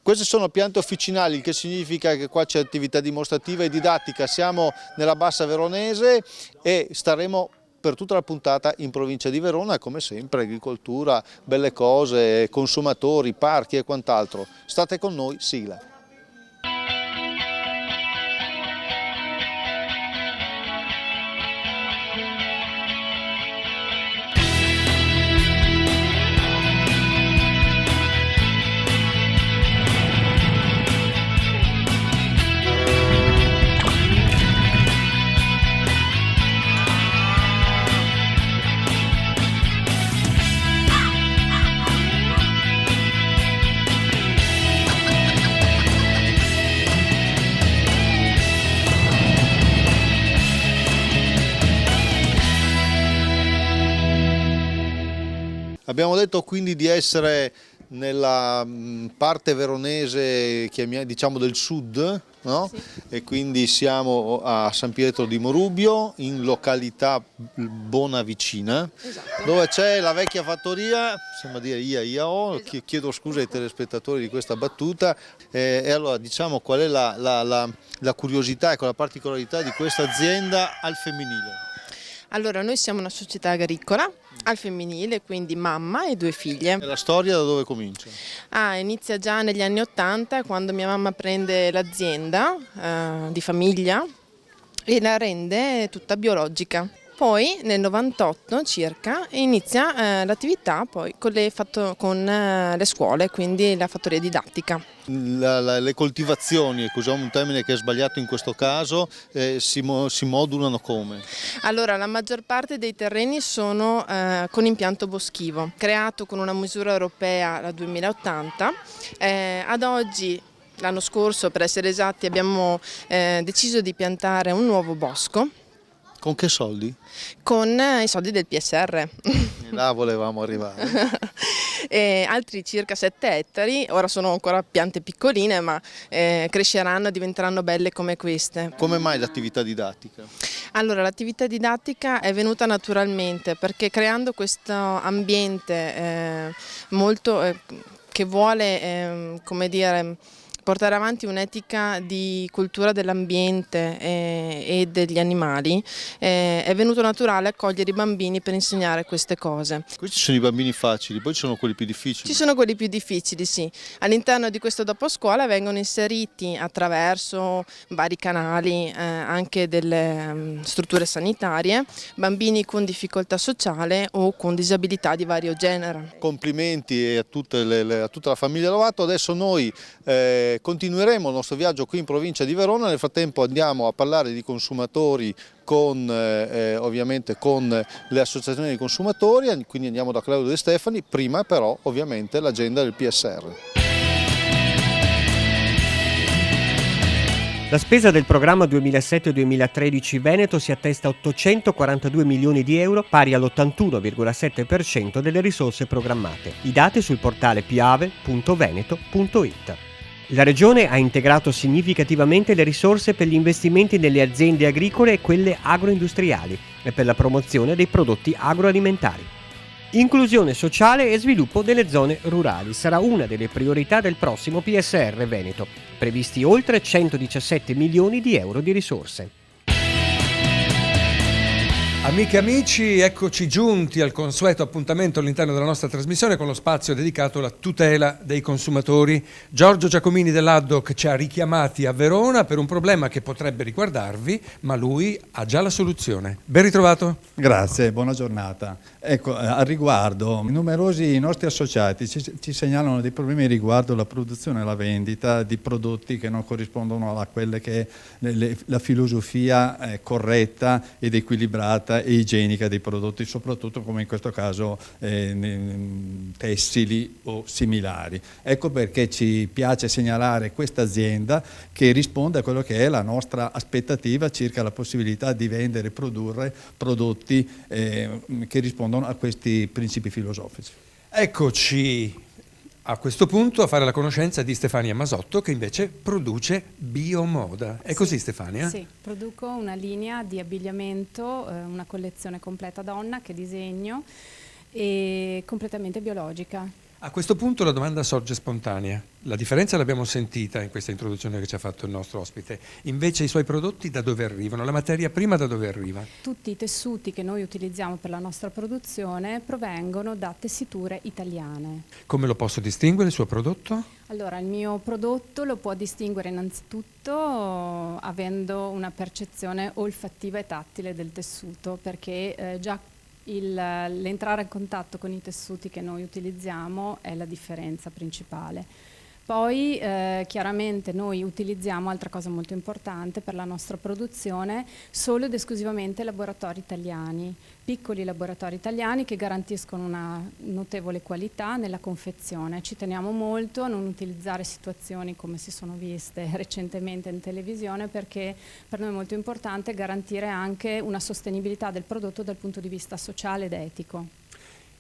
Queste sono piante officinali, il che significa che qua c'è attività dimostrativa e didattica. Siamo nella Bassa Veronese e staremo per tutta la puntata in provincia di Verona, come sempre agricoltura, belle cose, consumatori, parchi e quant'altro. State con noi, sigla. Abbiamo detto quindi di essere nella parte veronese, diciamo del sud, no? Sì. E quindi siamo a San Pietro di Morubio, in località Bonavicina, Esatto. dove c'è la vecchia fattoria, sembra dire Ia-Ia-O, Esatto. chiedo scusa ai telespettatori di questa battuta, e allora diciamo qual è la curiosità e la particolarità di questa azienda al femminile. Allora, noi siamo una società agricola al femminile, quindi mamma e 2 figlie. E la storia da dove comincia? Inizia già negli anni '80, quando mia mamma prende l'azienda di famiglia e la rende tutta biologica. Poi nel 98 circa inizia l'attività poi con le scuole, quindi la fattoria didattica. Le coltivazioni, ecco, usiamo un termine che è sbagliato in questo caso, si modulano come? Allora, la maggior parte dei terreni sono con impianto boschivo, creato con una misura europea la 2080. Ad oggi, l'anno scorso per essere esatti, abbiamo deciso di piantare un nuovo bosco. Con che soldi? Con i soldi del PSR. E là volevamo arrivare. E altri circa 7 ettari, ora sono ancora piante piccoline ma cresceranno e diventeranno belle come queste. Come mai l'attività didattica? Allora, l'attività didattica è venuta naturalmente perché creando questo ambiente molto che vuole, come dire, portare avanti un'etica di cultura dell'ambiente e degli animali, è venuto naturale accogliere i bambini per insegnare queste cose. Questi sono i bambini facili, poi ci sono quelli più difficili. Ci sono quelli più difficili, sì. All'interno di questo doposcuola vengono inseriti attraverso vari canali, anche delle strutture sanitarie, bambini con difficoltà sociale o con disabilità di vario genere. Complimenti a tutta la famiglia Lovato. Adesso noi continueremo il nostro viaggio qui in provincia di Verona. Nel frattempo andiamo a parlare di consumatori ovviamente con le associazioni dei consumatori, quindi andiamo da Claudio De Stefani, prima però ovviamente l'agenda del PSR. La spesa del programma 2007-2013 Veneto si attesta a 842 milioni di euro, pari all'81,7% delle risorse programmate. I dati sul portale piave.veneto.it. La Regione ha integrato significativamente le risorse per gli investimenti nelle aziende agricole e quelle agroindustriali e per la promozione dei prodotti agroalimentari. Inclusione sociale e sviluppo delle zone rurali sarà una delle priorità del prossimo PSR Veneto, previsti oltre 117 milioni di euro di risorse. Amiche e amici, eccoci giunti al consueto appuntamento all'interno della nostra trasmissione con lo spazio dedicato alla tutela dei consumatori. Giorgio Giacomini dell'Addoc ci ha richiamati a Verona per un problema che potrebbe riguardarvi, ma lui ha già la soluzione. Ben ritrovato. Grazie, buona giornata. Ecco, al riguardo, numerosi nostri associati ci segnalano dei problemi riguardo la produzione e la vendita di prodotti che non corrispondono a quelle che è la filosofia corretta ed equilibrata e igienica dei prodotti, soprattutto come in questo caso tessili o similari. Ecco perché ci piace segnalare questa azienda che risponde a quello che è la nostra aspettativa circa la possibilità di vendere e produrre prodotti che rispondono a questi principi filosofici. Eccoci a questo punto a fare la conoscenza di Stefania Masotto, che invece produce biomoda. È così, Stefania? Sì, produco una linea di abbigliamento, una collezione completa donna che disegno e completamente biologica. A questo punto la domanda sorge spontanea. La differenza l'abbiamo sentita in questa introduzione che ci ha fatto il nostro ospite. Invece i suoi prodotti da dove arrivano? La materia prima da dove arriva? Tutti i tessuti che noi utilizziamo per la nostra produzione provengono da tessiture italiane. Come lo posso distinguere il suo prodotto? Allora, il mio prodotto lo può distinguere innanzitutto avendo una percezione olfattiva e tattile del tessuto, perché già l'entrare in contatto con i tessuti che noi utilizziamo è la differenza principale. Poi chiaramente noi utilizziamo, altra cosa molto importante per la nostra produzione, solo ed esclusivamente laboratori italiani, piccoli laboratori italiani che garantiscono una notevole qualità nella confezione. Ci teniamo molto a non utilizzare situazioni come si sono viste recentemente in televisione, perché per noi è molto importante garantire anche una sostenibilità del prodotto dal punto di vista sociale ed etico.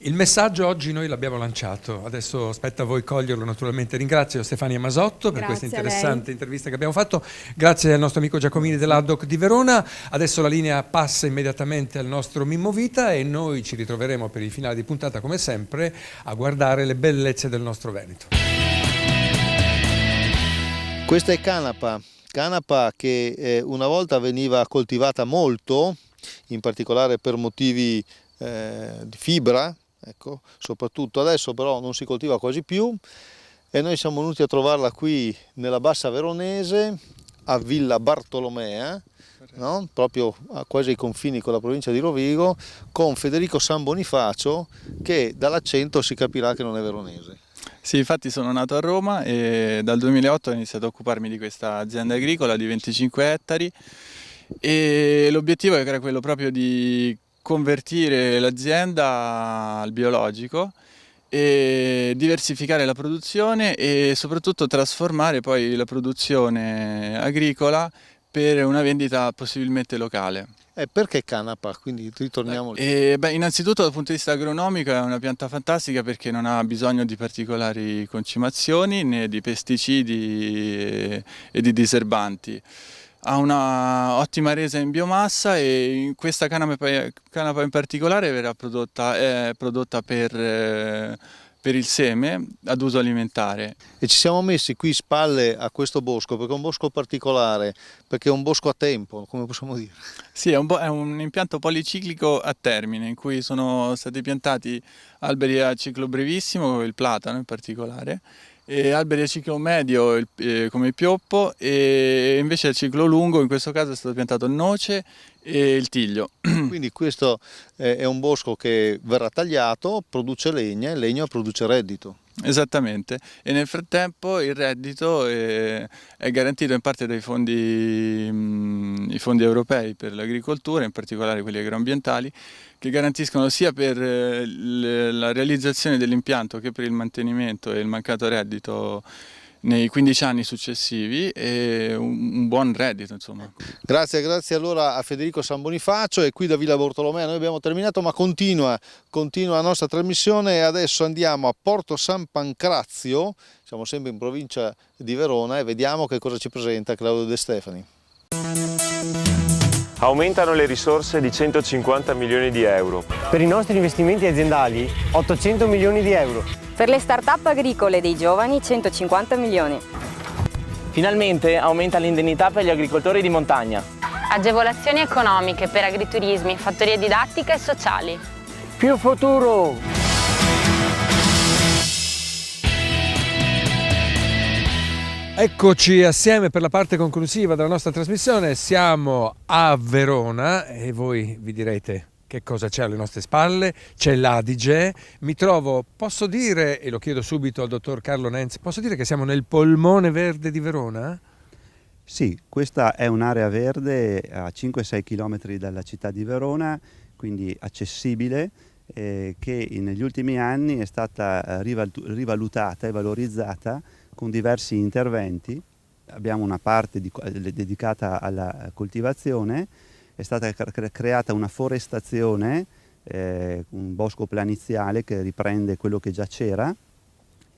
Il messaggio oggi noi l'abbiamo lanciato, adesso aspetta a voi coglierlo naturalmente. Ringrazio Stefania Masotto per questa interessante intervista che abbiamo fatto, grazie al nostro amico Giacomini dell'Addoc di Verona. Adesso la linea passa immediatamente al nostro Mimmo Vita e noi ci ritroveremo per il finale di puntata come sempre a guardare le bellezze del nostro Veneto. Questa è canapa che una volta veniva coltivata molto, in particolare per motivi di fibra. Ecco, soprattutto adesso però non si coltiva quasi più e noi siamo venuti a trovarla qui nella Bassa Veronese a Villa Bartolomea, no? Proprio quasi ai confini con la provincia di Rovigo, con Federico San Bonifacio, che dall'accento si capirà che non è veronese. Sì, infatti sono nato a Roma e dal 2008 ho iniziato a occuparmi di questa azienda agricola di 25 ettari e l'obiettivo era quello proprio di convertire l'azienda al biologico e diversificare la produzione e soprattutto trasformare poi la produzione agricola per una vendita possibilmente locale. Perché canapa? Quindi ritorniamo lì. Innanzitutto dal punto di vista agronomico è una pianta fantastica perché non ha bisogno di particolari concimazioni né di pesticidi e di diserbanti. Ha una ottima resa in biomassa e questa canapa in particolare verrà prodotta per il seme ad uso alimentare. E ci siamo messi qui spalle a questo bosco perché è un bosco particolare, perché è un bosco a tempo, come possiamo dire? Sì, è un impianto policiclico a termine in cui sono stati piantati alberi a ciclo brevissimo, come il platano in particolare, e alberi a ciclo medio come il pioppo e invece a ciclo lungo in questo caso è stato piantato il noce e il tiglio. Quindi questo è un bosco che verrà tagliato, produce legna e il legno produce reddito. Esattamente, e nel frattempo il reddito è garantito in parte dai fondi europei per l'agricoltura, in particolare quelli agroambientali, che garantiscono sia per la realizzazione dell'impianto che per il mantenimento e il mancato reddito nei 15 anni successivi e un buon reddito, insomma. Grazie allora a Federico San Bonifacio e qui da Villa Bartolomea noi abbiamo terminato, ma continua la nostra trasmissione e adesso andiamo a Porto San Pancrazio, siamo sempre in provincia di Verona e vediamo che cosa ci presenta Claudio De Stefani. Aumentano le risorse di 150 milioni di euro. Per i nostri investimenti aziendali 800 milioni di euro. Per le start-up agricole dei giovani 150 milioni. Finalmente aumenta l'indennità per gli agricoltori di montagna. Agevolazioni economiche per agriturismi, fattorie didattiche e sociali. Più futuro! Eccoci assieme per la parte conclusiva della nostra trasmissione, siamo a Verona e voi vi direte che cosa c'è alle nostre spalle, c'è l'Adige, mi trovo, posso dire, e lo chiedo subito al dottor Carlo Nenzi, posso dire che siamo nel polmone verde di Verona? Sì, questa è un'area verde a 5-6 km dalla città di Verona, quindi accessibile, che negli ultimi anni è stata rivalutata e valorizzata con diversi interventi. Abbiamo una parte dedicata alla coltivazione, è stata creata una forestazione, un bosco planiziale che riprende quello che già c'era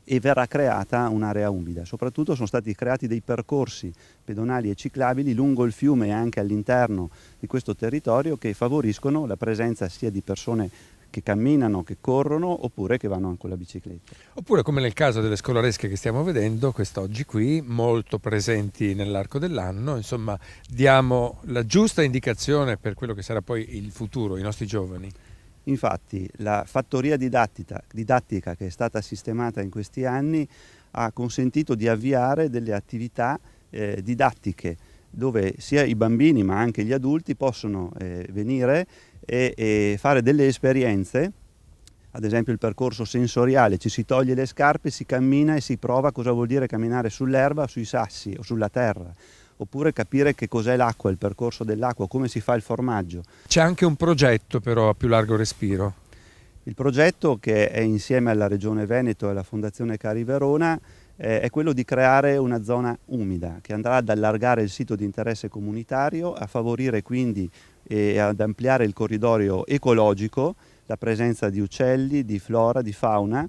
e verrà creata un'area umida. Soprattutto sono stati creati dei percorsi pedonali e ciclabili lungo il fiume e anche all'interno di questo territorio che favoriscono la presenza sia di persone che camminano, che corrono oppure che vanno con la bicicletta. Oppure come nel caso delle scolaresche che stiamo vedendo quest'oggi qui, molto presenti nell'arco dell'anno, insomma diamo la giusta indicazione per quello che sarà poi il futuro, i nostri giovani. Infatti la fattoria didattica che è stata sistemata in questi anni ha consentito di avviare delle attività didattiche dove sia i bambini ma anche gli adulti possono venire e fare delle esperienze, ad esempio il percorso sensoriale, ci si toglie le scarpe, si cammina e si prova cosa vuol dire camminare sull'erba, sui sassi o sulla terra, oppure capire che cos'è l'acqua, il percorso dell'acqua, come si fa il formaggio. C'è anche un progetto però a più largo respiro. Il progetto, che è insieme alla Regione Veneto e alla Fondazione Cari Verona, è quello di creare una zona umida che andrà ad allargare il sito di interesse comunitario, a favorire quindi e ad ampliare il corridoio ecologico, la presenza di uccelli, di flora, di fauna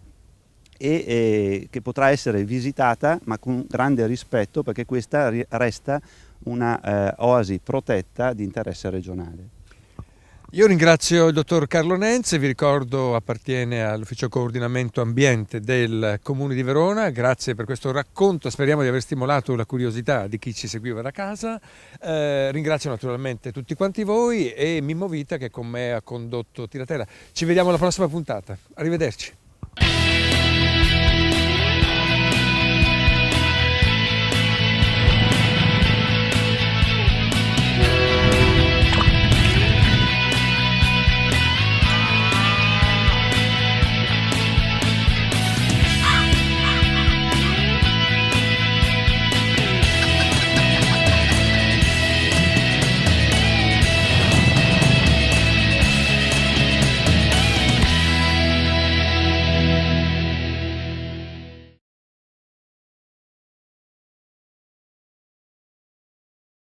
e che potrà essere visitata ma con grande rispetto, perché questa resta una oasi protetta di interesse regionale. Io ringrazio il dottor Carlo Nenze, vi ricordo appartiene all'ufficio coordinamento ambiente del Comune di Verona, grazie per questo racconto, speriamo di aver stimolato la curiosità di chi ci seguiva da casa, ringrazio naturalmente tutti quanti voi e Mimmo Vita che con me ha condotto Tiratera. Ci vediamo alla prossima puntata, arrivederci.